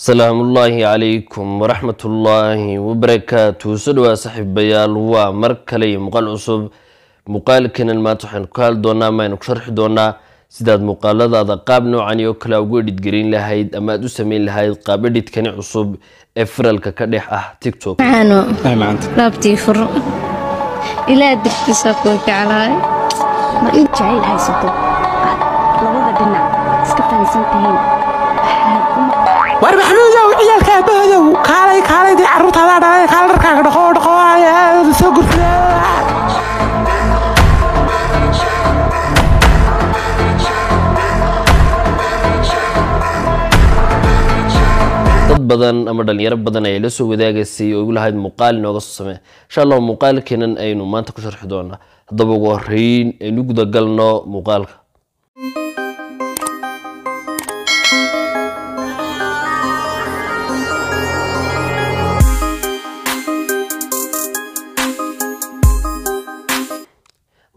السلام الله عليكم ورحمة الله وبركاته. سدوا صاحب بيال ومركلي مقال عصب مقال كنا الماتحن قال دونا ما نشرح دونا سداد مقال هذا قاب نوعا يوكلا وجود جرين لهايد أما دوسمين لهايد قابلت كان عصب إفرال ككدح تيك توك معانو لابتي فر إلى دكت ساكوك على ما أنت عيل هاي صدق لوضع بنا سكفان سنتين واربحنا وعيال كابهدو كالي دي عروت هذا كالي ركاك دقو يا سوق dad badan ama dhalinyaro badan ay la soo wadaagaysay oo ugu lahayd muuqaal nooga soo samee insha Allah muuqaalkeenan aynu maanta ku sharxi doonaa hadaba ugu horeyn aynu guda galno muuqaalka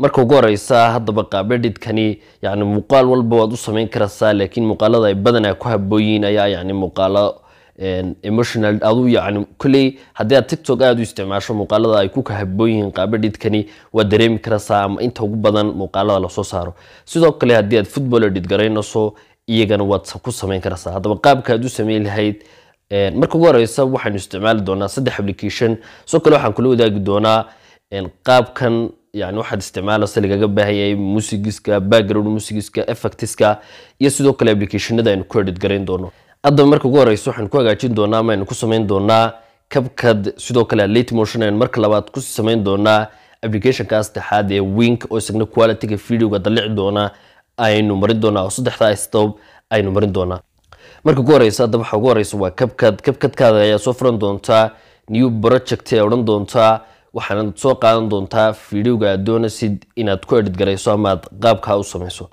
marka ugu horeysa hadaba qaabadidkani yaani muuqaal walba waad u sameyn kartaa laakiin muuqaalada ay badan ku habooyin ayaa yaani muuqaalo emotional adu yaani kulli hadii aad TikTok aad u isticmaasho muuqaalada ay ku ka habooyin qaabadidkani waa dareemi kartaa ama inta ugu badan muuqaalada la soo saaro sidoo kale hadii aad football edit gareynayso iyagana waad ku sameyn kartaa hadaba qaabka aad u sameyn lahayd marka ugu horeysa waxaan isticmaali doonaa saddex application soo kale waxaan kula wadaagi doonaa qaabkan يعني واحد استعماله سلقة باهي موسيقى باكجراوند موسيقى افكتسكا iyo sidoo kale applicationada aynu ku edit gareyn doono hadda marka ugu horeyso waxaan ku hagaajin doonaa ama aynu ku sameyn doonaa CapCut sidoo kale Late Motion aynu marka labaad ku sameyn doonaa applicationka saddexaad ee Wink oo isagna quality-ga video-ga dalici doona aynu marin doonaa saddexda step aynu marin doonaa marka ugu horeyso hadda waxa ugu horeyso waa CapCut-kaada ayaa soo furan doontaa new project ee oran doontaa waxaan soo qaadan doontaa video-ga aad doonaysid inaad ku edit gareyso ama aad qaabka u sameyso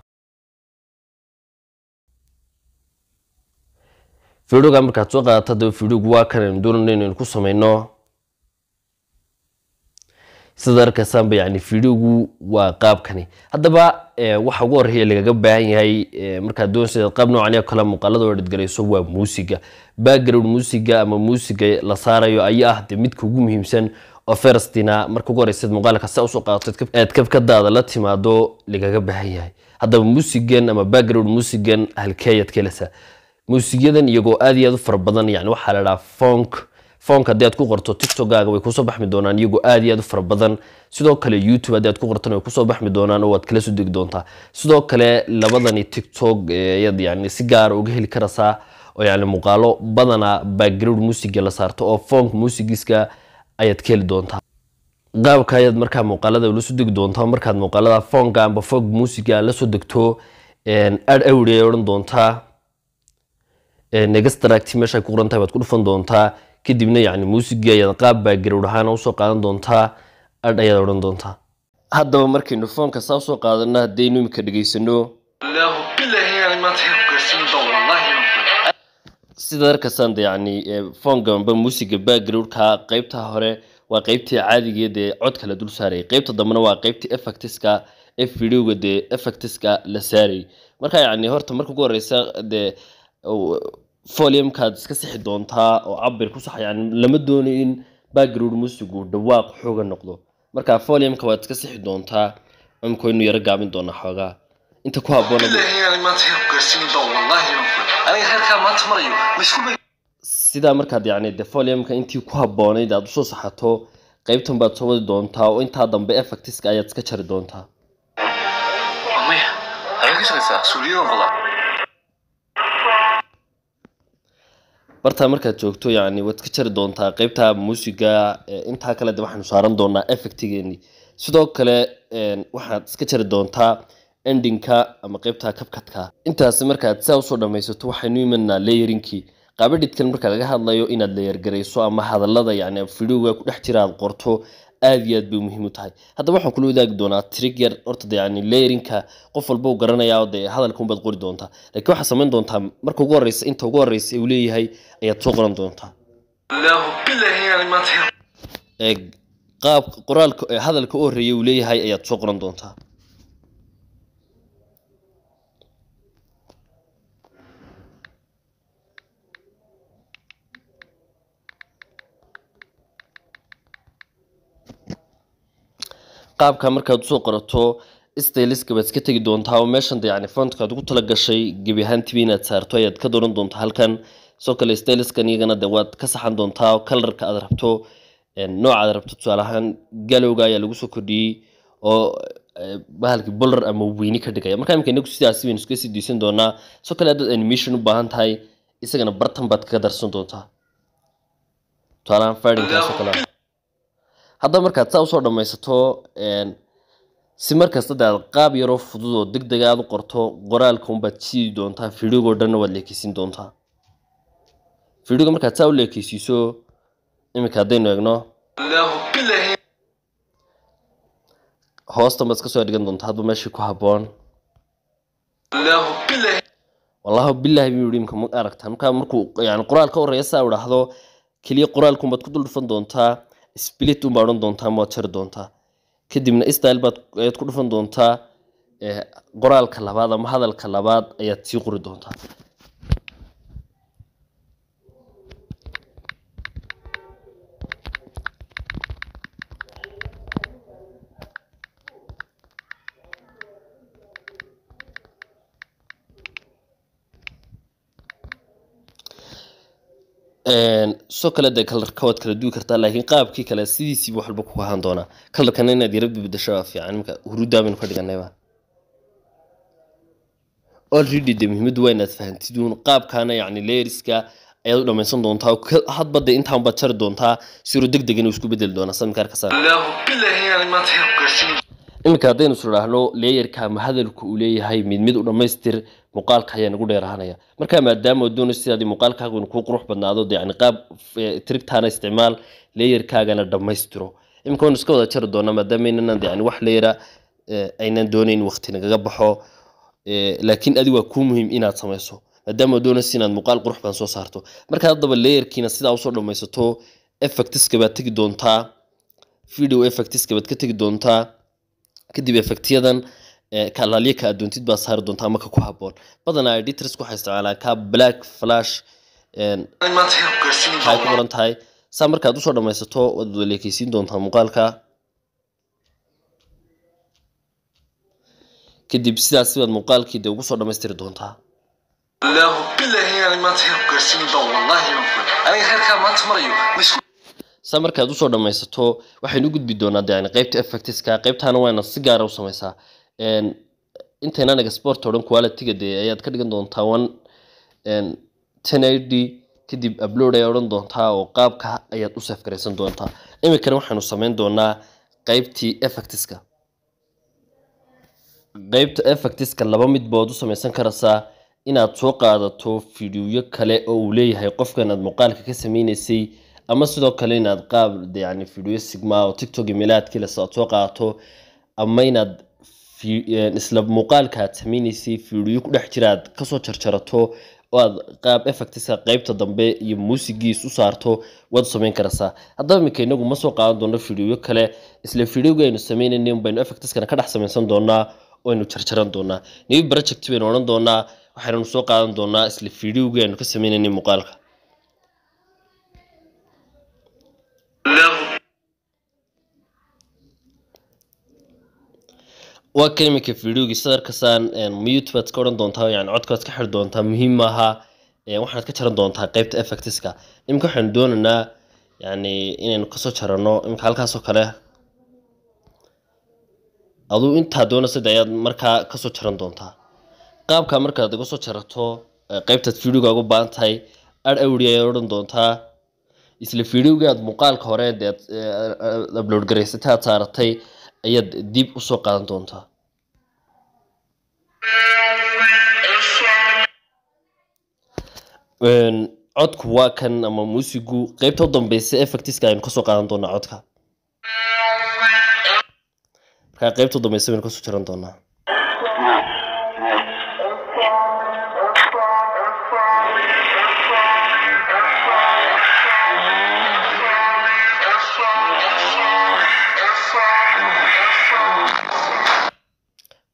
video-ga markaad soo qaadato hadaba video-gu waa kan aynu doonayno inaynu ku sameyno sida arkaysaanba yani video-gu waa qaabkani hadaba waxa ugu horeeya lagaga baahan yahay markaad doonaysid qaab noocan oo kala muuqaalada oo edit gareyso waa muusiga background muusiga ama muusiga la saarayo ayaa ah midka ugu muhiimsan oo firstina marka ugu horeysa muuqaalka saa soo qaadato CapCut-daada la timaado lagaga baahan yahay hadaba muusigan ama background muusigan halkeeyad kelasa muusigadan iyagoo aad iyo aad u far badan yani waxa la dhahaa funk hadii aad ku qorto TikTok-gaaga way ku soo baxmi doonaan iyagoo aad iyo aad u far badan sidoo kale YouTube hadii aad ku qortana way ku soo baxmi doonaan oo waad kala soo digi doontaa sidoo kale labadani TikTok yani si gaar uga heli karaysaa oo yani muuqaalo badana background musiga la saarto oo funk musigiska ayaad keli doontaa qaabka ayaad markaa muuqaalada la soo digi doontaa markaad muuqaalada funk amba fog musiga la soo degto aad awriye oran doontaa extract meesha ku qoran tahay waad ku dhufan doontaa kadibna yani musiga ayaad qaab background ahaan u soo qaadan doontaa aad ayaad oran doontaa hadaba markaynu fonka soo soo qaadana hadaynu imika dhageysano Allahu billahi yani ma taxaqqasin wallahi sida arkaysan yani fonka amba musiga background-ka qaybta hore waa qaybtii caadigeed ee codka la dul saaray qaybta dambana waa qaybtii effects-ka ee video-ga de effects-ka la saaray marka yani horta marka ugu horeysa de volume-kaad iska sixi doontaa oo cabir ku sax yani lama doono in background musigu dhawaaq xooga noqdo marka volume-ka waad iska sixi doontaa amko inuu yara gaabin doona xooga inta ku haboon yani ma taxaqqasin wallahi ani halka ma tamarayo mashku sida markaad yani de volume-ka intii ku haboonayd aad soo saxato qaybtan baad soo wadi doontaa oo inta dambe effects-ka ayaad iska jari doontaa amaya ayuu shaqaysaa suuliyo wala barta markaad joogto yani waad iska jari doontaa qaybta musiga inta kale de waxaan saaran doonaa effect-geeni sidoo kale waxaad iska jari doontaa ending-ka ama qaybta CapCut-ka intaas markaad saa soo dhameysato waxaynu imanaa layering-kii qaabadidkan marka laga hadlayo inaad layer gareyso ama hadalada yani video-ga ku dhex jira aad qorto aad iyo aad bay muhiim u tahay hadaba waxaan kula wadaagi doonaa trigger horta yani layering-ka qof walba uu garanayaa oo hadalkan baad qori doontaa laakiin waxa sameyn doontaa marka ugu horeysa inta ugu horeysa uu leeyahay ayaad soo qoran doontaa Allahu billahi yani ma qaab qoraalka hadalka oo horeeyay uu leeyahay ayaad soo qoran doontaa qaabka markaad soo qorato styliska baad iska tagi doontaa oo meeshan yani fontka ugu tala gashay gebi ahaantii inaad saarto ayaad ka dooran doontaa halkan soo kale styliskan iyagana waad ka saxan doontaa colorka aad rabto nooca aad rabto tusaale ahaan galowga ayaa lagu soo kordhiyey oo bahalkii bolar ama weyni ka dhigaya marka imika inagu sidaas baynu iska sii diisan doonaa soo kale haddaad animation u baahan tahay isagana bartan baad kaga darsan doontaa tusaale ahaan fadinkaasoo kale haddaba markaad saa usoo dhammaysato si markasta dee aad qaab yaroo fudud oo degdeg aad u qorto qoraalka unbaad siidi doontaa fiidhigoo dhanna waad leekeysiin doontaa fiidhiga markaad saa u leekeysiiso iminka haddaynu eegno hoostan baad iska soo dhigan doontaa hadba meeshii ku habboon wallahu billahi buu yidhi imika ma aragtaan markaa markuu yani qoraal ka horreeya saa idhaahdo keliya qoraalkunbaad ku dul dhufan doontaa split unbaa odhan doontaa ama waad jari doontaa kadibna style baad ayaad ku dhufan doontaa qoraalka labaad ama hadalka labaad ayaad sii qori doontaa soo kale dee kalarka waad kala duwi kartaa laakiin qaabkii kale sidiisiiba waxba ku ahaan doonaa kalarkana inaad yara bedesho waa fiican imika huruudaa baynu ka dhiganayba already dee muhiimaddu waa inaad fahantid uun qaabkaana yacni layerska ayaad u dhammaysan doontaa hadba dee intaan baad jari doontaa siro deg deg inuu isku bedeli doonaa samikaar ka saar iminka haddaynu is idhaahno layerka ama hadalku uu leeyahay mid u dhammaystir muuqaalka ayaa nagu dheeraanaya markaa maadaama oo doonayso sidaadii muuqaalkaagu inuu kuu qurux badnaado dee yani qaab trigtaana isticmaal layerkaagana dhammaystiro iminka waynu iska wada jari doonaa maadaama inanaan yani wax layera aynan doonayn waqti nagaga baxo laakiin adi waa kuu muhiim inaad samayso maadaama oo doonayso inaad muuqaal qurux badan soo saarto marka haddaba layerkiina sidaa usoo dhammaysato effectiska baad tegi doontaa video effectiska baad ka tegi doontaa kadib effectyadan kalaaliya ka adoontid baad saari doontaa ama ka ku habboon badanaa editors waxay isticmaalaan ka black flash waxay ku qoran tahay saa markaad usoo dhammaysato waad wada leekeysiin doontaa muuqaalka kadib sidaas baad muuqaalkii dee ugu soo dhammaystiri doontaa saa markaad usoo dhammaysato waxaynu u gudbi doonaa de yani qaybta effectiska qaybtaana waana si gaara u samaysaa intaynan export oo dhan quality-ga dee ayaad ka dhigan doontaa 1080 kadib upload ayaa odhan doontaa oo qaabka ayaad u save garaysan doontaa iminkana waxaanu samayn doonaa qaybtii effectiska qaybta effectiska laba mid baad u samaysan karaysaa inaad soo qaadato fiidiyoyo kale oo uu leeyahay qofkan aad muuqaalka ka sameynaysay ama sidoo kale inaad qaab yani fiidiyo sigma oo tiktok emailaatkii lasoo qaadato ama inaad isla muuqaalka aad sameynaysay fiidiyo ku dhex jira aad kasoo jarjarato oo aad qaab effectiska qaybta dambe iyo muusigiis u saarto waad samayn karaysaa haddaba iminka inagu ma soo qaadan doono fiidiyo kale isla fiidiyowga aynu sameynaynin baynu effectiskana ka dhex samaysan doonaa oo aynu jarjaran doonaa new project baynu odhan doonaa waxaynu soo qaadan doonaa isla fiidiyowga aynu ka sameynaynin muuqaalka waa ka iminka fiidiyowgii sadarkasaan mute baad ka odhan doontaa yani codkaad ka xiri doontaa muhiim maaha waxaad ka jaran doontaa qaybta effectiska iminka waxaynu doonaynaa yani inaynu kasoo jarano iminka halkaasoo kale aduu intaa doonaysa de ayaad markaa kasoo jaran doontaa qaabka markaad iga soo jarato qaybtaad fiidiyowga ugu baahan tahay awri ayaad odhan doontaa isla fiidiyowgii aad muuqaalka hore dee upload garaysatay aad saaratay ayaad dib usoo qaadan doontaa codku waa kan ama muusigu qaybta u dambeysa effectiska aynu kasoo qaadan doonaa codka markaa qaybta u dambeysa baynu kasoo jaran doonaa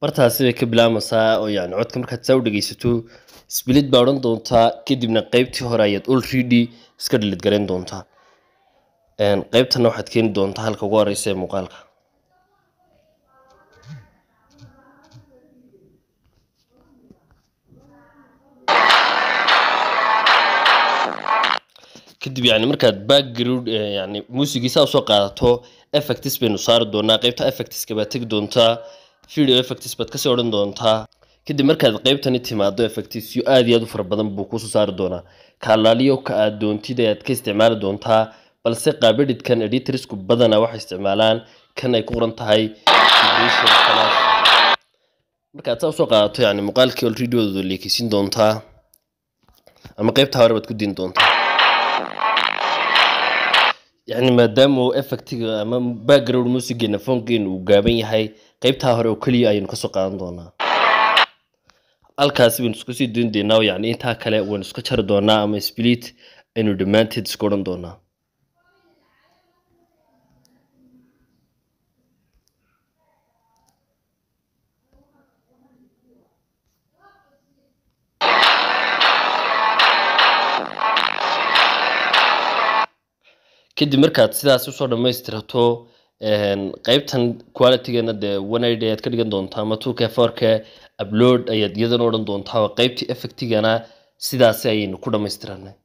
bartaasi bay ka bilaamaysaa oo yani codka markaad saa u dhegeysato split baa odhan doontaa kadibna qaybtii hore ayaad already iska dhilid garayn doontaa qaybtana waxaad keeni doontaa halka ugu horeysa ee muuqaalka kadib yani markaad background yani muusigiisa soo qaadato effects baynu saari doonaa qaybta effectska baad tegi doontaa video effects baad ka soo oran doontaa kadib markaad qaybtani timaado effects yu aad iyo aad u fara badan buu ku soo saari doonaa kaalaaliyo ka aad doontid aad ka isticmaali doontaa balse qaabadidkan editorsku badana waxay isticmaalaan kan ay ku qoran tahay vibration class markaad soo qaadato yani muuqaalkii already wada leekaysin doontaa ama qaybta hore baad ku diin doontaa يعني maadaama effectiga ama background music-na foonkeenu uu gaaban yahay qaybta hore oo kaliya aynu ka soo qaadan doonaa halkaas baynu isku sii doon doonaa yani inta kale waan isku jar doonaa ama split aynu dhamaanteed isku oran doonaa kadib markaad sidaas u soo dhameystirato qaybtan quality-gana de 180 aad ka dhigan doontaa ama 2K 4K upload ayaad iyadana oran doontaa qaybtii effect-gana sidaas ayaynu ku dhameystiranay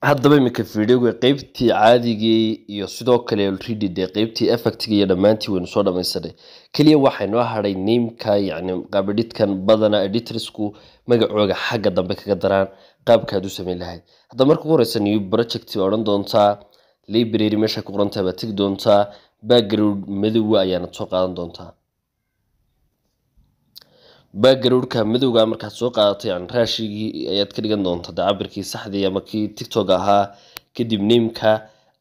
haddaba imika video-ga qaybtii caadigii iyo sidoo kale already de qaybtii effect-ga iyo dhamaantii waynu soo dhameysanay kaliya waxaynu haray name-ka yani qaabadidkan badana editorsku magacooga xagga dambe kaga daraan qaabkaad u sameyn lahayd hadda marka ugu horeysa new project oran doontaa library meesha ku qoran tahay baad tagi doontaa background madow ayaana soo qaadan doontaa background-ka madowga markaad soo qaadato yani raashigii ayaad ka dhigan doontaa cabirkii saxdii ama kii tiktok ahaa kadib name-ka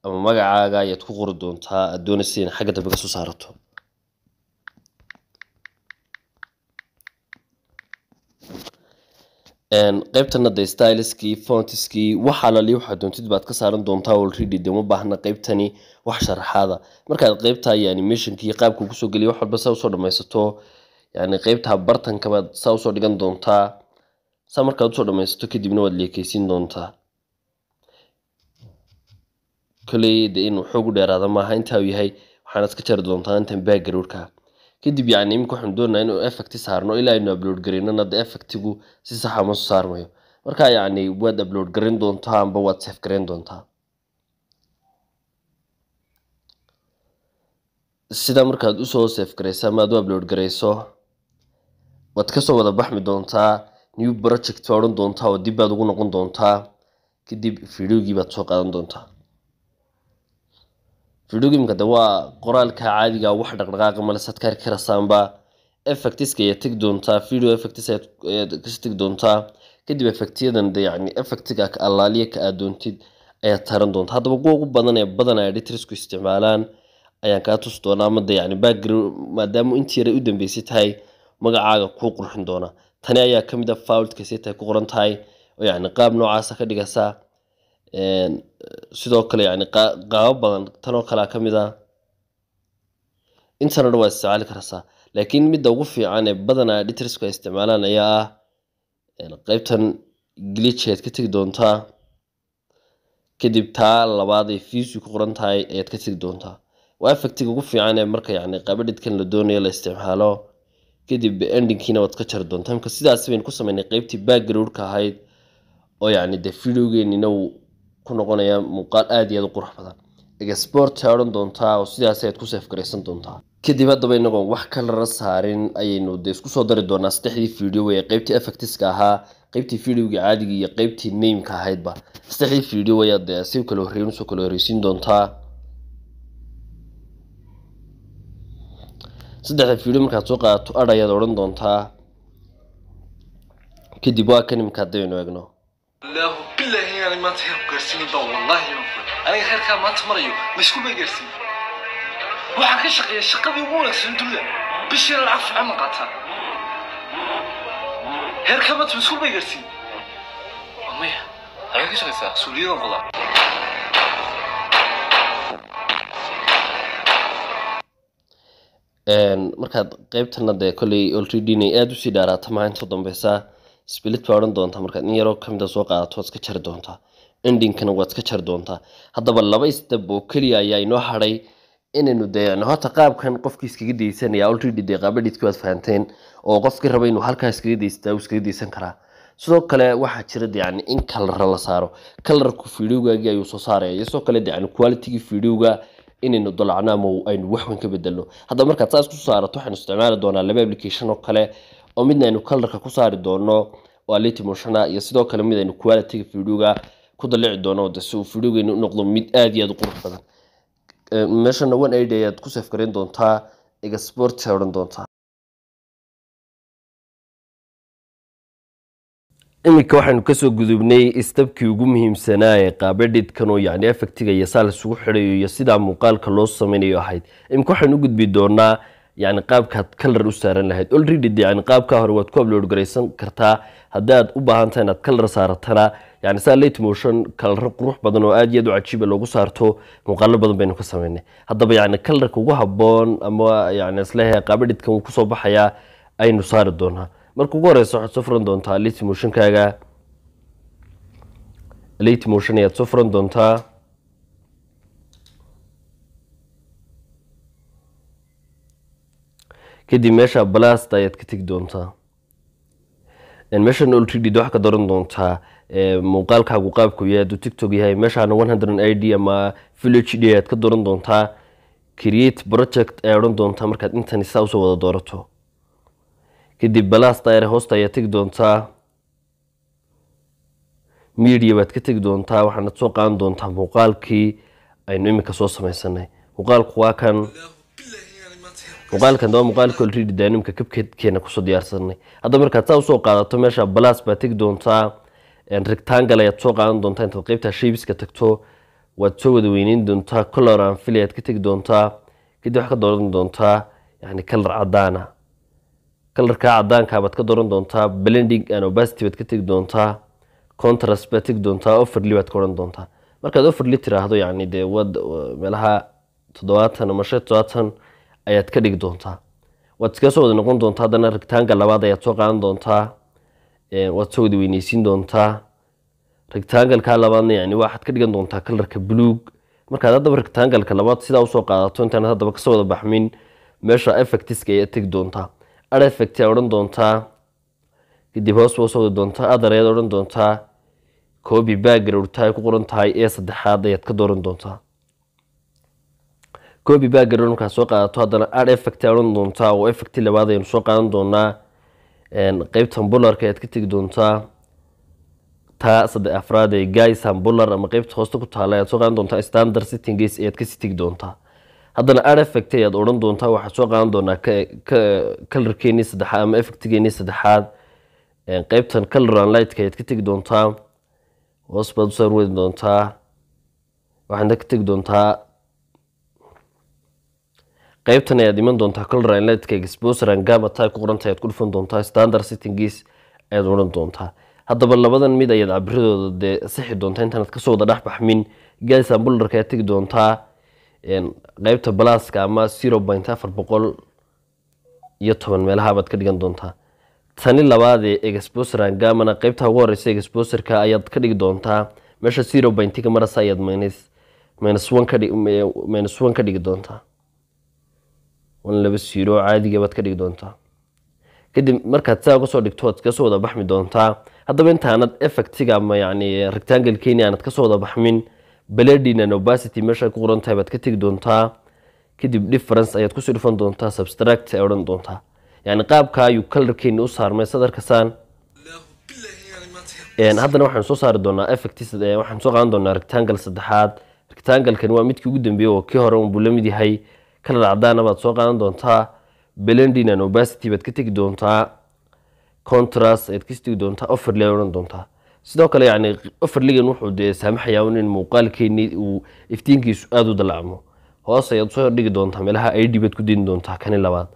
ama magacaaga ayaad ku qori doontaa aad doonaysa in xagga dambe ka soo saarato qaybtana de styleski fontski waxa la leeyahay waxa doontid baad ka saaran doontaa already de ma baahna qaybtani wax sharaxaada markaad qaybta animation-kii qaabku ku soo galiyo wax walba soo dhameysato yani qaybta bartanka baad soo dhigan doontaa markaad soo dhameysato kadibna waad leekaysin doontaa kale de inuu xoog u dheeraado maaha inta uu yahay waxaana iska jar doontaa intan background-ka kadib yani imika waxaan doonayaa inuu effect saarno ilaa aynu upload gareynana de effectigu si sax ah ma soo saarmayo marka yani waad upload gareyn doontaa amba waad save gareyn doontaa sida markaad u soo save gareyso ama aad u upload gareyso waad ka soo wada baxmi doontaa new project oran doontaa oo dib baad ugu noqon doontaa kadib video-gii baad soo qaadan doontaa video-gii imka waa qoraalka caadiga wax dhaqdhaqaaqa ma la sadkar karasaanba effects-ka ayaa tag doontaa video effects ayaad ka tag doontaa kadib effect-yadan de yani effect-ga ka allaaliya ka aad doontid ayaad taran doontaa haddaba kuwa ugu badan ee badan editorsku isticmaalaan ayaan kaa tusi doonaa ama de yani background maadaama intii yara u dambeysay tahay magacaaga kuu qurxin doona tani ayaa ka mid ah fault-ka si tahay ku qoran tahay oo yani qaab noocaas ka dhigaysa sidoo kale yani qaab badan tan oo kale ka mid ah intana waa isticmaali kartaa laakiin midda ugu fiican ee badan editorsku isticmaalaan ayaa qaybtan glitch-eed ka tagi doontaa kadib taa labaad ee views ku qoran tahay ayaad ka tagi doontaa waa effect-ga ugu fiican ee marka yani qaabadidkan la doonayo la isticmaalo kadib ending-kiina waad ka jar doontaa marka sidaas baynu ku sameynay qaybtii background-ka ahayd oo yani de video-geenina uu ku noqonaya muuqaal aad iyo aad u qurux badan export oran doontaa oo sidaas ayaad ku save gareysan doontaa kadib haddaba inagoo wax kala saarin ayaynu de isku soo dari doonaa saddexdii video ee qaybtii effects-ka ahaa qaybtii video-ga caadiga iyo qaybtii name-ka ahaydba saddexdii video ayaad de si kala horreyn soo kala horreysiin doontaa saddexda video markaad soo qaadato ad ayaad oran doontaa kadib waa kan imika haddaynu eegno الله بالله يعني ما تهرب قرسيني با والله ينفع أنا غير كان ما تمريو مشكو بقرسيني وحن كشقي الشقة بيمولك سندولا بشير العفو عم قطع غير كان ما تمسكو بقرسيني أمي هاي كشقي سا سولينا والله markaad qaybtana de koley already inay aad u sii dhaaraato maalinta dambeysa split baa oran doontaa markaad in yaroo kamid soo qaadato waad iska jari doontaa ending-kana waad iska jari doontaa haddaba laba step oo keliya ayaa inoo hadhay inaynu de horta qaabkan qofkii iskaga daysanaya already de qaabadidkii waad fahanteen oo qofkii raba inuu halkaa iskaga daystaa uu iskaga daysan karaa sidoo kale waxaa jira yani in color la saaro colorku videogaagi ayuu soo saaraya iyo sidoo kale yani quality videoga inaynu dalacno ama aynu wax weyn ka bedelno hadda markaad saas ku saarato waxaan isticmaali doonaa laba application oo kale oo midna aynu colorka ku saari doono waa Dailymotion iyo sidoo kale mid aynu quality videoga ku dalici doono si uu videogeenu u noqdo mid aad iyo aad u qurux badan meeshana 180 ayaad ku save gareyn doontaa export saaran doontaa imika waxaanu ka soo gudubnay istabkii ugu muhiimsanaa ee qaabadhidkan oo yani effectiga iyo saal isugu xidhayo iyo sida muuqaalka loo sameynayo ahayd imika waxaanu u gudbi doonaa yani qaabkaad color u saaran lahayd already yani qaabka hore waad ku upload gareysan kartaa haddaad u baahan tahay inaad color saaratana yani saa Dailymotion color qurux badan oo aad iyo aad u cajiib loogu saarto muuqaalo badan baynu ka sameynay haddaba yani colorka ugu habboon ama yani isleeyahay qaabadhidkan uu ku soo baxayaa aynu saari doonaa marka ugu horeysa waxaad soo furan doontaa Dailymotion-kaaga Dailymotion ayaad soo furan doontaa kadib meesha blast ayaad ka tegi doontaa meeshan already wax ka dooran doontaa muuqaalkaagu qaabku yahay hadduu TikTok yahay meeshana 180 ama Full HD ayaad ka dooran doontaa create project ayaad odhan doontaa markaad intan isaa usoo wada doorato kadib blast ayar hoosta ayaad tegi doontaa media baad ka tegi doontaa waxaana soo qaadan doontaa muuqaalkii aynu imika soo sameysanay muuqaalku waa kan muuqaalkan daba muuqaalka already dynamicka kabkeedkeena kusoo diyaarsanay hadda markaad saa usoo qaadato meesha blast baad tegi doontaa rectangle ayaad soo qaadan doontaa intaad qaybta shapeska tagto waad soo wada weyneyn doontaa color and fill ayaad ka tegi doontaa kadib wax ka dooran doontaa yani color cadaana colorka cadaanka baad ka dooran doontaa blending and opacity baad ka tegi doontaa contrast baad tegi doontaa overlay baad ka oran doontaa markaad overlay tiraahdo yani dee wad meelaha 70 ama 70 ayaad ka dhigi doontaa waad iska soo wada noqon doontaa haddana rectangle labaad ayaad soo qaadan doontaa waad soo wada weyneysiin doontaa rectangle-ka labaadna yani waxaad ka dhigan doontaa colorka buluug markaad haddaba rectangle-ka labaad sidaa usoo qaadato intaan haddaba kasoo wada baxmin meesha effectiska ayaad tegi doontaa add effect ayaad odhan doontaa kadib hoos baa usoo wadi doontaa other ayaad odhan doontaa copy background tahay ku qoran tahay ee saddexaad ayaad ka dooran doontaa copy background markaad soo qaadato haddana add effect ayaad odhan doontaa oo effect labaad ayaynu soo qaadan doonaa qaybtan bullarka ayaad ka tegi doontaa taa afraad ee guys and bullar ama qaybta hoosta ku taala ayaad soo qaadan doontaa standard settings ayaad ka sii tegi doontaa haddana add effect ayaad odhan doontaa waxaad soo qaadan doonaa colorkeennii saddexaad ama effectgeennii saddexaad qaybtan color and light-ka ayaad ka tegi doontaa hoos baad usoo wadi doontaa waxaadna ka tegi doontaa qaybtan ayaad iman doontaa color and light-ka exposure and gamma type ku qoran tahay aad ku dhufan doontaa standard settings ayaad odhan doontaa haddaba labadan mid ayaad cabiradooda dee sixi doontaa intaanad kasoo wada dhex baxmin guys and bullarka ayaad tegi doontaa qaybta blaska ama 0.410 meelaha baad ka dhigan doontaa tani labaad ee exposure and gamma qaybta ugu horeysa exposure-ka ayaad ka dhigi doontaa meesha 0.1 ka marasa ayaad -1 ka dhigi doontaa 120 caadiga baad ka dhigi doontaa kadib markaad saa uga soo dhigto waad kasoo wada baxmi doontaa haddaba intaanad effectiga ama yani rectangle-keeni aanad kasoo wada baxmin blending and opacity meesha ku qoran tahay baad ka tegi doontaa kadib difference ayaad kusii dhufan doontaa subtract ay odhan doontaa yani qaabka ayuu colorkeeni u saarmay sadarka saan haddana waxaan soo saari doonaa effects waxaan soo qaadan doonaa rectangle saddexaad rectangle-kan waa midkii ugu dambeeyay oo kii hore unbuu la mid yahay color cadaana baad soo qaadan doontaa blending and opacity baad ka tegi doontaa contrast ayaad ka tegi doontaa overlay ay odhan doontaa sidoo kale yani overlaygan wuxuu dee saamaxayaa in muuqaalkeeni uu iftiinkiisu aada u dalacmo hoos ayaad soo dhigi doontaa meelaha ID baad ku deyn doontaa kani labaad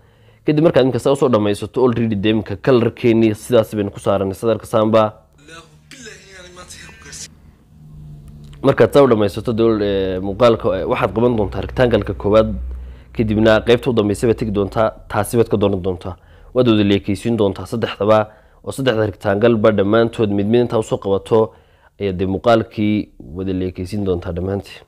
kadib markaad inkasta usoo dhammaysato already deemka colorkeeni sidaas baynu ku saaranay sadarka saamba markaad saa u dhammaysato muuqaalka waxaad qaban doontaa rectangle-ka koowaad kadibna qaybta u dambeysay baad tegi doontaa taasi baad ka dooran doontaa waad wada leekeysiin doontaa saddexdaba oo saddexda rectangle ba dhammaantood mid intaa usoo qabato ayaad dee muuqaalkii wada leekeysiin doontaa dhammaantii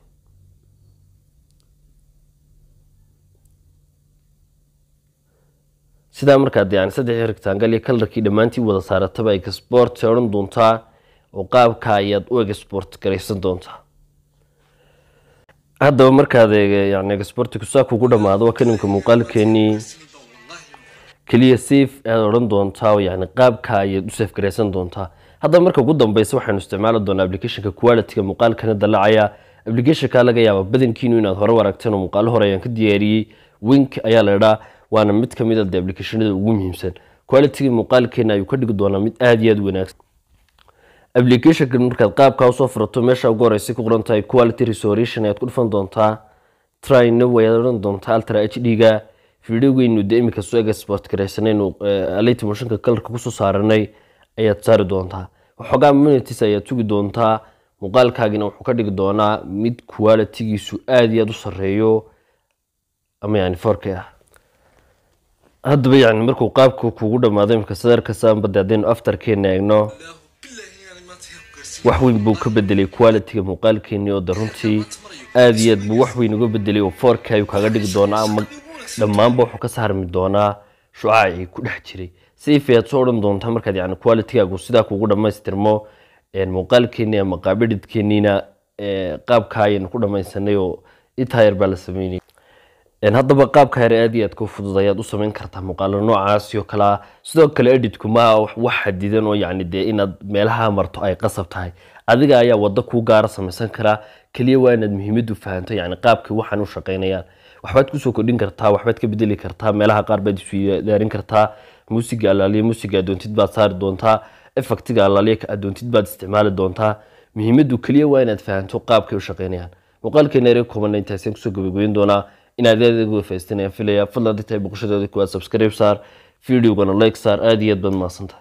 sidaa markaad yani saddex rectangle iyo colorkii dhammaantii wada saarataba export oran doontaa oo qaabka ayaad u export garaysan doontaa haddaba markaad yani exportigu saa kugu dhamaado waa kanimka muuqaalkeenii kaliya save aad oran doontaa oo yani qaabka ayaad u save garaysan doontaa haddaba marka ugu dambeysa waxaanu isticmaali doonaa applicationka quality-ga muuqaalkana dalacaya applicationka laga yaabo badankiinu inaad hore aragteen oo muuqaalo hore ayaan ka diyaariyey Wink ayaa la yiraahdaa waana mid ka mid ah applicationada ugu muhiimsan quality-ga muuqaalkeena ayuu ka dhigi doonaa mid aad iyo aad wanaagsan applicationka markaad qaabka soo furato meesha ugu horeysa ku qoran tahay quality restoration aad ku dhufan doontaa try now way oran doontaa ultra HD-ga videogeenu imika soo export garaysanayno Light Motion-ka color-ka ku soo saaranay ayaad saari doontaa waxoogaa minutes ayaad sugi doontaa muuqaalkaagina wuxuu ka dhigi doonaa mid quality-giisu aad iyo aad u sareeyo ama yani 4K ah haddaba yani markuu qaabku kugu dhamaado imika sadarka saamba dadeen afterkeena eegno wax weyn buu ka bedelay quality-ga muuqaalkeeni oo runtii aad iyo aad buu wax weyn uga bedelay oo 4K ayuu kaga dhigi doonaa ama dhammaanba wuxuu ka saarmi doonaa shucaacii ku dhex jiray si fiican soo oran doontaa markaad yani quality-gaagu sidaa kugu dhamaystirmo muuqaalkeeni ama qaabidkeeniina qaabka ayaan ku dhamaysanay oo intayar baa la sameeyay haddaba qaabka yar aad iyo aad ku fudud ayaad u sameyn kartaa muuqaalo noocaas iyo kala sidoo kale edit-ku ma wax xadidan oo yani inaad meelaha marto ay qasab tahay adiga ayaa wada ku gaar samaysan kara kaliya waa inaad muhiimad u fahanto yani qaabka waxaan u shaqeynayaan waxbaad ku soo kordhin kartaa waxbaad ka bedeli kartaa meelaha qaar baad isu daarin kartaa muusiga alaaliye muusiga doontid baad saari doontaa effectiga alaaliye ka doontid baad isticmaali doontaa muhiimadu kaliya waa inaad fahanto qaabka u shaqeynayaan muuqaalkeena reer comment intaas ku soo gabagabeyn doonaa inaad aad faysteen filaya fadlan dadka boqoshadooda ku subscribe saar video-gana like saar aad iyo aad baad maasanta